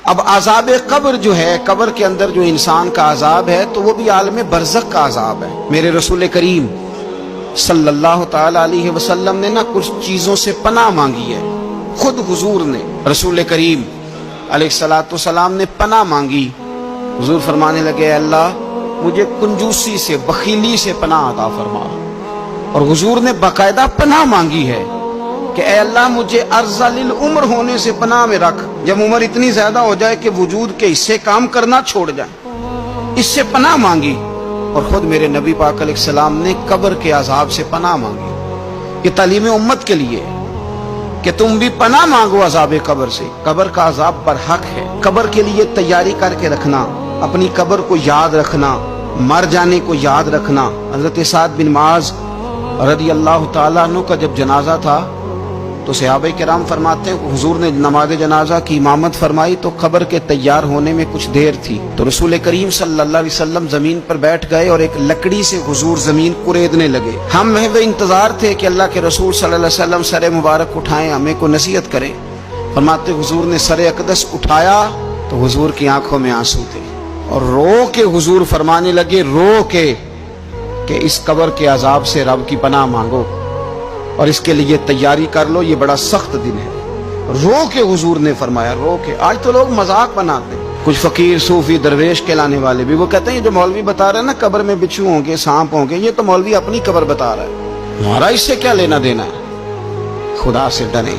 اب عذاب قبر جو ہے، قبر کے اندر جو انسان کا عذاب ہے، تو وہ بھی عالم برزخ کا عذاب ہے۔ میرے رسول کریم صلی اللہ تعالی علیہ وسلم نے نا کچھ چیزوں سے پناہ مانگی ہے۔ خود حضور نے، رسول کریم علیہ الصلوۃ والسلام نے پناہ مانگی۔ حضور فرمانے لگے اے اللہ مجھے کنجوسی سے، بخیلی سے پناہ عطا فرما۔ اور حضور نے باقاعدہ پناہ مانگی ہے کہ اے اللہ مجھے ارذل العمر ہونے سے پناہ میں رکھ، جب عمر اتنی زیادہ ہو جائے کہ وجود کے حصے کام کرنا چھوڑ جائیں، اس سے پناہ مانگی۔ اور خود میرے نبی پاک علیہ السلام نے قبر کے عذاب سے پناہ مانگی۔ یہ تعلیم امت کے لیے کہ تم بھی پناہ مانگو عذاب قبر سے۔ قبر کا عذاب برحق ہے۔ قبر کے لیے تیاری کر کے رکھنا، اپنی قبر کو یاد رکھنا، مر جانے کو یاد رکھنا۔ حضرت سعد بن معاذ رضی اللہ تعالیٰ عنہ کا جب جنازہ تھا تو صحابہ کرام فرماتے ہیں حضور نے نماز جنازہ کی امامت فرمائی تو قبر کے تیار ہونے میں کچھ دیر تھی، تو رسول کریم صلی اللہ علیہ وسلم زمین پر بیٹھ گئے اور ایک لکڑی سے حضور زمین کوریدنے لگے۔ ہم محض انتظار تھے کہ اللہ کے رسول صلی اللہ علیہ وسلم سر مبارک اٹھائیں، ہمیں کو نصیحت کریں۔ فرماتے حضور نے سر اقدس اٹھایا تو حضور کی آنکھوں میں آنسو تھے، اور رو کے حضور فرمانے لگے، رو کے کہ اس قبر کے عذاب سے رب کی پناہ مانگو اور اس کے لیے تیاری کر لو، یہ بڑا سخت دن ہے۔ رو کے حضور نے فرمایا، رو کے۔ آج تو لوگ مذاق بناتے ہیں، کچھ فقیر صوفی درویش کہلانے والے بھی، وہ کہتے ہیں یہ جو مولوی بتا رہا ہے نا قبر میں بچھو ہوں گے، سانپ ہوں گے، یہ تو مولوی اپنی قبر بتا رہا ہے، ہمارا اس سے کیا لینا دینا ہے۔ خدا سے ڈریں۔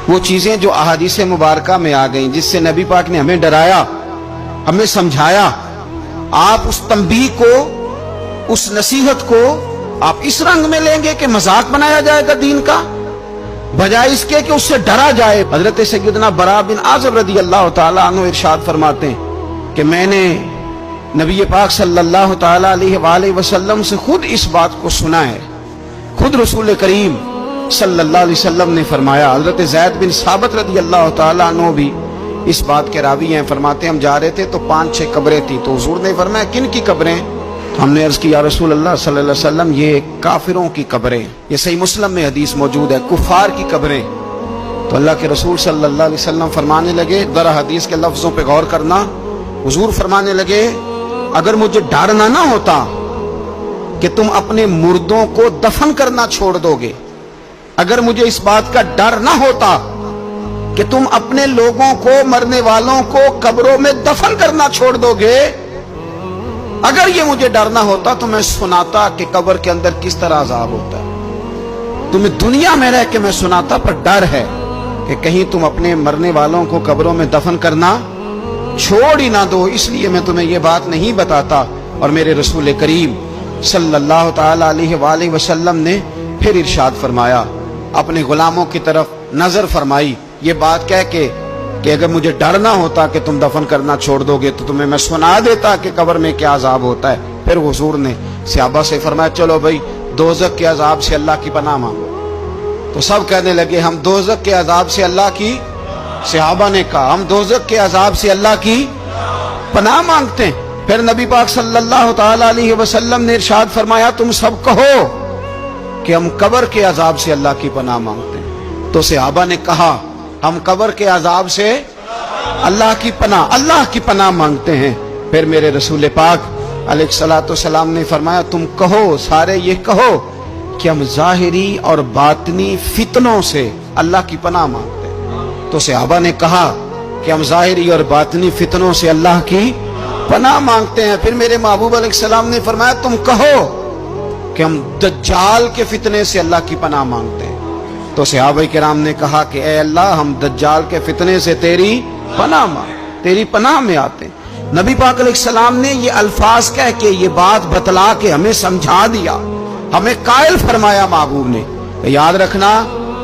وہ چیزیں جو احادیث مبارکہ میں آ گئیں، جس سے نبی پاک نے ہمیں ڈرایا، ہمیں سمجھایا، آپ اس تنبیہ کو، اس نصیحت کو آپ اس رنگ میں لیں گے کہ مذاق بنایا جائے گا دین کا، بجائے اس کے کہ اس سے ڈرا جائے۔ حضرت سیدنا برا بن عازب رضی اللہ تعالیٰ عنہ ارشاد فرماتے ہیں کہ میں نے نبی پاک صلی اللہ تعالیٰ علیہ وآلہ وسلم سے خود اس بات کو سنا ہے، خود رسول کریم صلی اللہ علیہ وسلم نے فرمایا۔ حضرت زید بن ثابت رضی اللہ تعالیٰ عنہ بھی اس بات کے راوی ہیں، فرماتے ہیں ہم جا رہے تھے تو 5-6 قبریں تھیں، تو حضور نے فرمایا کن کی قبریں؟ ہم نے عرض کی یا رسول اللہ صلی اللہ علیہ وسلم یہ کافروں کی قبریں، یہ صحیح مسلم میں حدیث موجود ہے، کفار کی قبریں۔ تو اللہ کے رسول صلی اللہ علیہ وسلم فرمانے لگے، ذرا حدیث کے لفظوں پہ غور کرنا، حضور فرمانے لگے اگر مجھے ڈر نہ ہوتا کہ تم اپنے مردوں کو دفن کرنا چھوڑ دو گے، اگر مجھے اس بات کا ڈر نہ ہوتا کہ تم اپنے لوگوں کو، مرنے والوں کو قبروں میں دفن کرنا چھوڑ دو گے، اگر یہ مجھے ڈر نہ ہوتا تو میں سناتا کہ قبر کے اندر کس طرح عذاب ہوتا ہے۔ تمہیں دنیا میں رہ کے میں سناتا، پر ڈر ہے کہ کہیں تم اپنے مرنے والوں کو قبروں میں دفن کرنا چھوڑ ہی نہ دو، اس لیے میں تمہیں یہ بات نہیں بتاتا۔ اور میرے رسول کریم صلی اللہ تعالی علیہ وآلہ وسلم نے پھر ارشاد فرمایا، اپنے غلاموں کی طرف نظر فرمائی، یہ بات کہہ کے کہ اگر مجھے ڈر نہ ہوتا کہ تم دفن کرنا چھوڑ دو گے تو تمہیں میں سنا دیتا کہ قبر میں کیا عذاب ہوتا ہے۔ پھر حضور نے صحابہ سے فرمایا چلو بھائی دوزخ کے عذاب سے اللہ کی پناہ مانگو۔ تو سب کہنے لگے ہم دوزخ کے عذاب سے اللہ کی، صحابہ نے کہا ہم دوزخ کے عذاب سے اللہ کی پناہ مانگتے ہیں۔ پھر نبی پاک صلی اللہ تعالی علیہ وسلم نے ارشاد فرمایا تم سب کہو کہ ہم قبر کے عذاب سے اللہ کی پناہ مانگتے ہیں۔ تو صحابہ نے کہا ہم قبر کے عذاب سے اللہ کی پناہ مانگتے ہیں۔ پھر میرے رسول پاک علیہ الصلوۃ والسلام نے فرمایا تم کہو، سارے یہ کہو کہ ہم ظاہری اور باطنی فتنوں سے اللہ کی پناہ مانگتے ہیں۔ تو صحابہ نے کہا کہ ہم ظاہری اور باطنی فتنوں سے اللہ کی پناہ مانگتے ہیں۔ پھر میرے محبوب علیہ السلام نے فرمایا تم کہو کہ ہم دجال کے فتنے سے اللہ کی پناہ مانگتے ہیں۔ تو صحابہ کرام نے کہا کہ اے اللہ ہم دجال کے فتنے سے تیری پناہ مانگ، تیری پناہ میں آتے ہیں۔ نبی پاک علیہ السلام نے یہ الفاظ کہہ کے، یہ بات بتلا کے ہمیں سمجھا دیا، ہمیں قائل فرمایا محبوب نے۔ یاد رکھنا،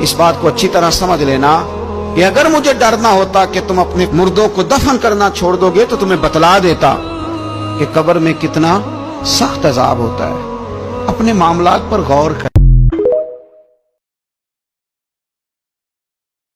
اس بات کو اچھی طرح سمجھ لینا کہ اگر مجھے ڈر نہ ہوتا کہ تم اپنے مردوں کو دفن کرنا چھوڑ دو گے تو تمہیں بتلا دیتا کہ قبر میں کتنا سخت عذاب ہوتا ہے۔ اپنے معاملات پر غور کر